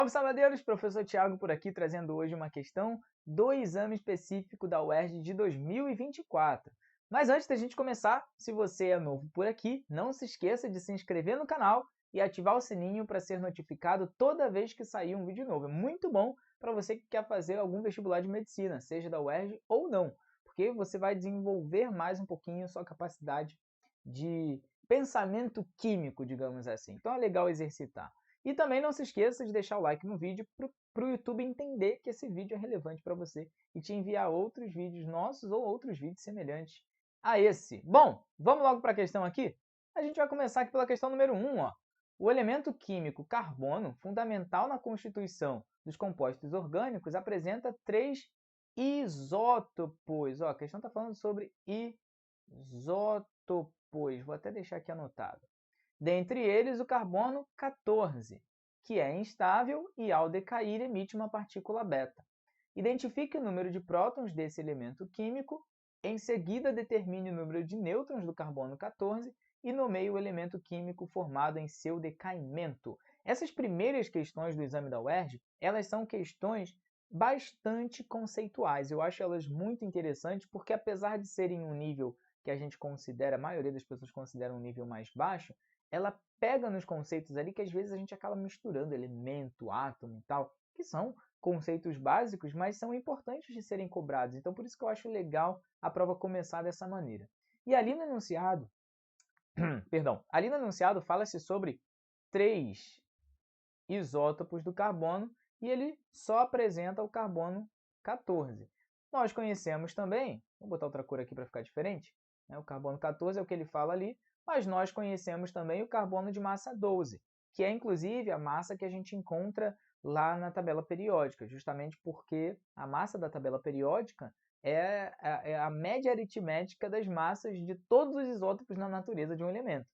Salve, salvadeiros! Professor Tiago por aqui, trazendo hoje uma questão do exame específico da UERJ de 2024. Mas antes da gente começar, se você é novo por aqui, não se esqueça de se inscrever no canal e ativar o sininho para ser notificado toda vez que sair um vídeo novo. É muito bom para você que quer fazer algum vestibular de medicina, seja da UERJ ou não, porque você vai desenvolver mais um pouquinho sua capacidade de pensamento químico, digamos assim. Então é legal exercitar. E também não se esqueça de deixar o like no vídeo para o YouTube entender que esse vídeo é relevante para você e te enviar outros vídeos nossos ou outros vídeos semelhantes a esse. Bom, vamos logo para a questão aqui? A gente vai começar aqui pela questão número 1. O elemento químico carbono, fundamental na constituição dos compostos orgânicos, apresenta 3 isótopos. A questão está falando sobre isótopos. Vou até deixar aqui anotado. Dentre eles, o carbono 14, que é instável e, ao decair, emite uma partícula beta. Identifique o número de prótons desse elemento químico, em seguida determine o número de nêutrons do carbono 14 e nomeie o elemento químico formado em seu decaimento. Essas primeiras questões do exame da UERJ, elas são questões bastante conceituais. Eu acho elas muito interessantes porque, apesar de serem um nível que a gente considera, a maioria das pessoas considera um nível mais baixo, ela pega nos conceitos ali que às vezes a gente acaba misturando elemento, átomo e tal, que são conceitos básicos, mas são importantes de serem cobrados. Então, por isso que eu acho legal a prova começar dessa maneira. E ali no enunciado, ali no enunciado fala-se sobre 3 isótopos do carbono e ele só apresenta o carbono 14. Nós conhecemos também, vou botar outra cor aqui para ficar diferente, né? O carbono 14 é o que ele fala ali, mas nós conhecemos também o carbono de massa 12, que é inclusive a massa que a gente encontra lá na tabela periódica, justamente porque a massa da tabela periódica é a média aritmética das massas de todos os isótopos na natureza de um elemento.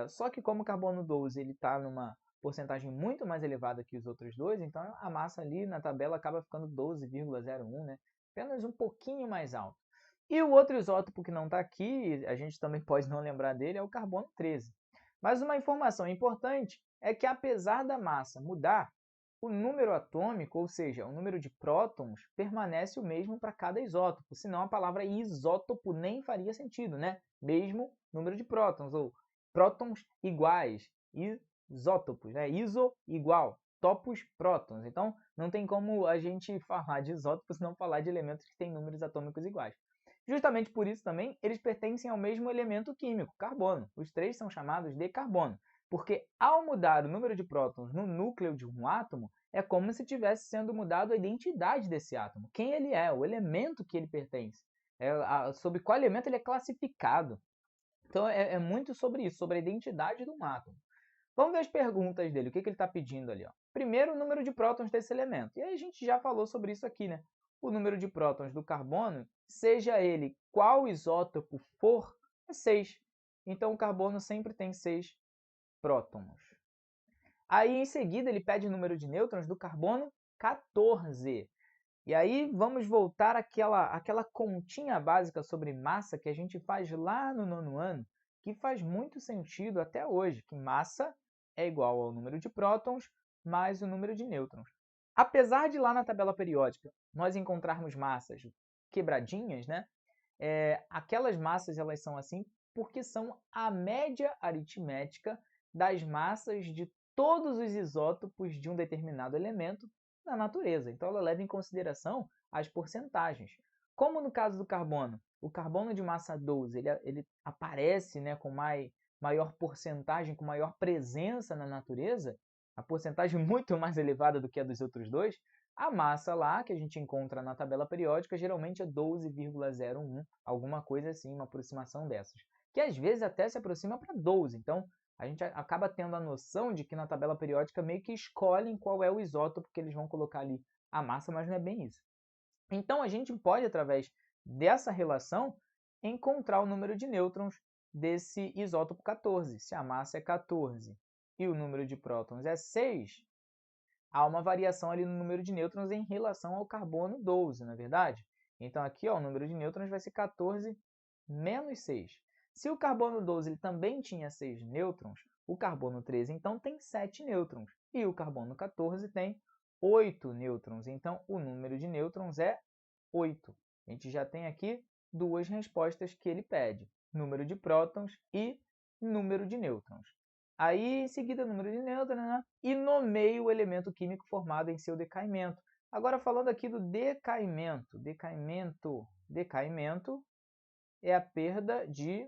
Só que como o carbono 12 está numa porcentagem muito mais elevada que os outros dois, então a massa ali na tabela acaba ficando 12,01, né? Apenas um pouquinho mais alto. E o outro isótopo que não está aqui, a gente também pode não lembrar dele, é o carbono 13. Mas uma informação importante é que apesar da massa mudar, o número atômico, ou seja, o número de prótons, permanece o mesmo para cada isótopo, senão a palavra isótopo nem faria sentido, né? Mesmo número de prótons, ou prótons iguais, isótopos, né? Iso igual, topos prótons. Então, não tem como a gente falar de isótopos não falar de elementos que têm números atômicos iguais. Justamente por isso também, eles pertencem ao mesmo elemento químico, carbono. Os três são chamados de carbono, porque ao mudar o número de prótons no núcleo de um átomo, é como se tivesse sendo mudado a identidade desse átomo, quem ele é, o elemento que ele pertence, sobre qual elemento ele é classificado. Então é muito sobre isso, sobre a identidade do átomo. Vamos ver as perguntas dele, o que ele está pedindo ali. Primeiro, o número de prótons desse elemento. E aí a gente já falou sobre isso aqui, né? O número de prótons do carbono, seja ele qual isótopo for, é 6. Então o carbono sempre tem 6 prótons. Aí em seguida ele pede o número de nêutrons do carbono 14. E aí vamos voltar àquela continha básica sobre massa que a gente faz lá no 9º ano, que faz muito sentido até hoje, que massa é igual ao número de prótons mais o número de nêutrons. Apesar de lá na tabela periódica nós encontrarmos massas quebradinhas, né? Aquelas massas elas são assim porque são a média aritmética das massas de todos os isótopos de um determinado elemento na natureza. Então, ela leva em consideração as porcentagens. Como no caso do carbono, o carbono de massa 12 ele aparece, né, com maior porcentagem, com maior presença na natureza, a porcentagem muito mais elevada do que a dos outros dois, a massa lá, que a gente encontra na tabela periódica, geralmente é 12,01, alguma coisa assim, uma aproximação dessas. Que às vezes até se aproxima para 12. Então, a gente acaba tendo a noção de que na tabela periódica meio que escolhem qual é o isótopo que eles vão colocar ali a massa, mas não é bem isso. Então, a gente pode, através dessa relação, encontrar o número de nêutrons desse isótopo 14. Se a massa é 14 e o número de prótons é 6, há uma variação ali no número de nêutrons em relação ao carbono 12, não é verdade? Então, aqui ó, o número de nêutrons vai ser 14 menos 6. Se o carbono 12 ele também tinha 6 nêutrons, o carbono 13 então tem 7 nêutrons. e o carbono 14 tem 8 nêutrons. Então, o número de nêutrons é 8. A gente já tem aqui duas respostas que ele pede, número de prótons e número de nêutrons. Aí, em seguida, número de nêutrons, né? E nomeie o elemento químico formado em seu decaimento. Agora, falando aqui do decaimento. Decaimento é a perda de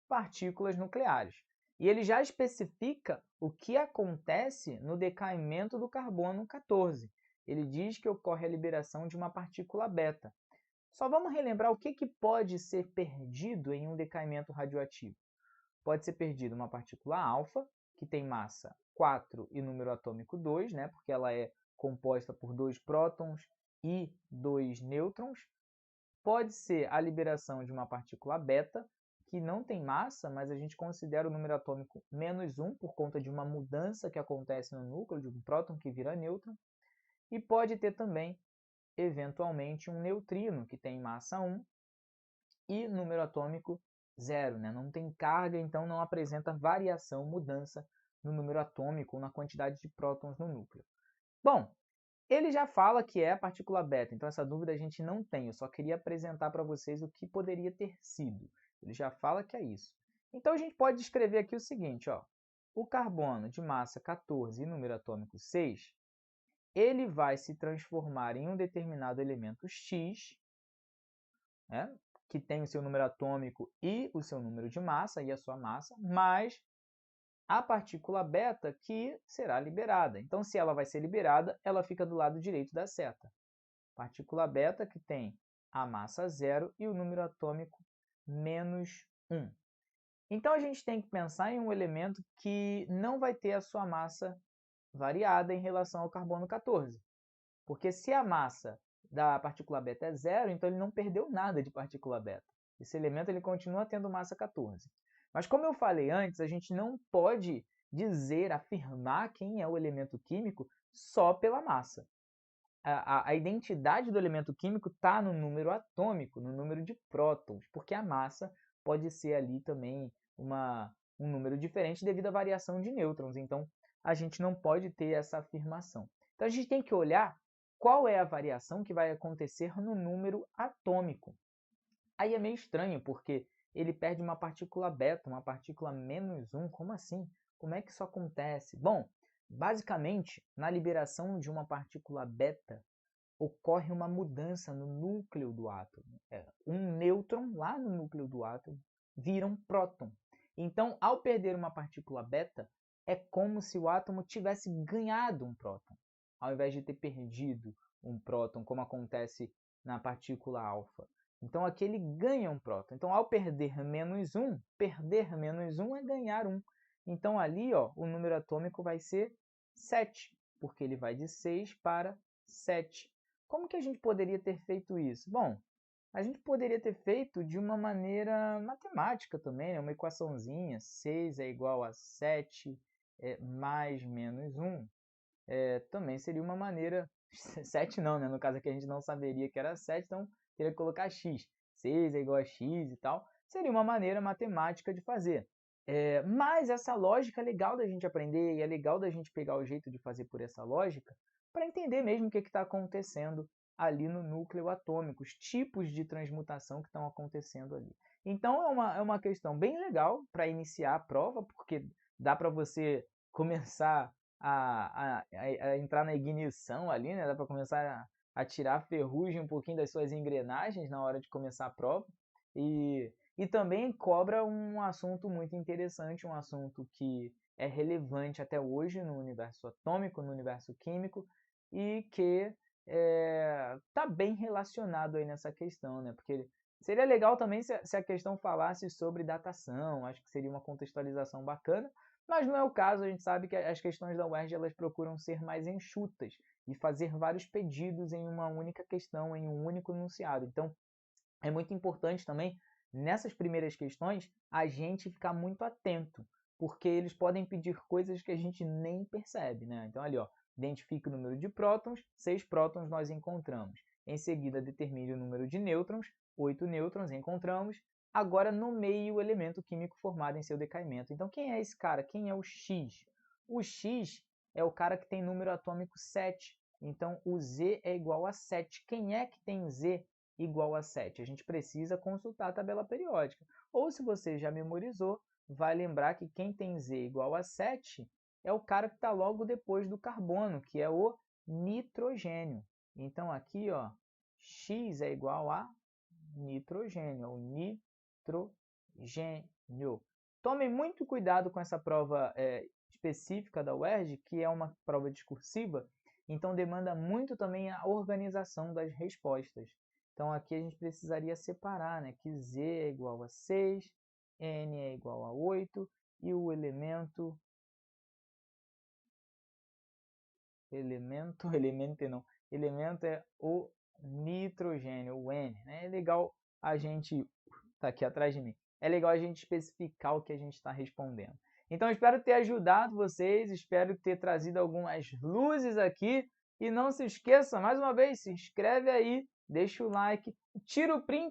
partículas nucleares. E ele já especifica o que acontece no decaimento do carbono 14. Ele diz que ocorre a liberação de uma partícula beta. Só vamos relembrar o que pode ser perdido em um decaimento radioativo. Pode ser perdido uma partícula alfa, que tem massa 4 e número atômico 2, né, porque ela é composta por 2 prótons e 2 nêutrons. Pode ser a liberação de uma partícula beta, que não tem massa, mas a gente considera o número atômico -1 por conta de uma mudança que acontece no núcleo, de um próton que vira nêutron. E pode ter também, eventualmente, um neutrino, que tem massa 1 e número atômico 0. Né? Não tem carga, então não apresenta variação, mudança no número atômico ou na quantidade de prótons no núcleo. Bom, ele já fala que é a partícula beta, então essa dúvida a gente não tem. Eu só queria apresentar para vocês o que poderia ter sido. Ele já fala que é isso. Então a gente pode escrever aqui o seguinte, ó. O carbono de massa 14 e número atômico 6, ele vai se transformar em um determinado elemento X, né, que tem o seu número atômico e o seu número de massa e a sua massa, mais a partícula beta que será liberada. Então, se ela vai ser liberada, ela fica do lado direito da seta. Partícula beta que tem a massa 0 e o número atômico -1. Então, a gente tem que pensar em um elemento que não vai ter a sua massa variada em relação ao carbono 14. Porque se a massa da partícula beta é 0, então ele não perdeu nada de partícula beta. Esse elemento ele continua tendo massa 14. Mas como eu falei antes, a gente não pode dizer, afirmar quem é o elemento químico só pela massa. A identidade do elemento químico está no número atômico, no número de prótons, porque a massa pode ser ali também um número diferente devido à variação de nêutrons. Então, a gente não pode ter essa afirmação. Então, a gente tem que olhar qual é a variação que vai acontecer no número atômico. Aí é meio estranho, porque ele perde uma partícula beta, uma partícula -1. Como assim? Como é que isso acontece? Bom, basicamente, na liberação de uma partícula beta, ocorre uma mudança no núcleo do átomo. Um nêutron lá no núcleo do átomo vira um próton. Então, ao perder uma partícula beta, é como se o átomo tivesse ganhado um próton, ao invés de ter perdido um próton, como acontece na partícula alfa. Então, aqui ele ganha um próton. Então, ao perder -1, perder -1 é ganhar 1. Então, ali ó, o número atômico vai ser 7, porque ele vai de 6 para 7. Como que a gente poderia ter feito isso? Bom, a gente poderia ter feito de uma maneira matemática também, né? Uma equaçãozinha, 6 é igual a 7 mais -1. Também seria uma maneira... 7 não, né? No caso aqui a gente não saberia que era 7, então teria que colocar x. 6 é igual a x e tal. Seria uma maneira matemática de fazer. Mas essa lógica é legal da gente aprender e é legal da gente pegar o jeito de fazer por essa lógica para entender mesmo o que está acontecendo ali no núcleo atômico, os tipos de transmutação que estão acontecendo ali. Então é uma questão bem legal para iniciar a prova, porque dá para você começar a entrar na ignição ali, né? Dá para começar a tirar a ferrugem um pouquinho das suas engrenagens na hora de começar a prova. E também cobra um assunto muito interessante, um assunto que é relevante até hoje no universo atômico, no universo químico, e que está bem relacionado aí nessa questão, né? Porque seria legal também se a questão falasse sobre datação, acho que seria uma contextualização bacana, mas não é o caso. A gente sabe que as questões da UERJ elas procuram ser mais enxutas e fazer vários pedidos em uma única questão, em um único enunciado. Então, é muito importante também, nessas primeiras questões, a gente ficar muito atento, porque eles podem pedir coisas que a gente nem percebe, né? Então, ali, ó, identifique o número de prótons, 6 prótons nós encontramos. Em seguida, determine o número de nêutrons, 8 nêutrons encontramos. Agora, nomeie o elemento químico formado em seu decaimento. Então, quem é esse cara? Quem é o X? O X é o cara que tem número atômico 7. Então, o Z é igual a 7. Quem é que tem Z igual a 7? A gente precisa consultar a tabela periódica. Ou, se você já memorizou, vai lembrar que quem tem Z igual a 7 é o cara que está logo depois do carbono, que é o nitrogênio. Então, aqui, ó, X é igual a nitrogênio, o nitrogênio. Tomem muito cuidado com essa prova específica da UERJ, que é uma prova discursiva, então demanda muito também a organização das respostas. Então, aqui a gente precisaria separar, né, que Z é igual a 6, N é igual a 8, e o elemento é o nitrogênio, o N. Né? É legal a gente, tá aqui atrás de mim, é legal a gente especificar o que a gente está respondendo. Então, espero ter ajudado vocês, espero ter trazido algumas luzes aqui. E não se esqueça, mais uma vez, se inscreve aí, deixa o like, tira o print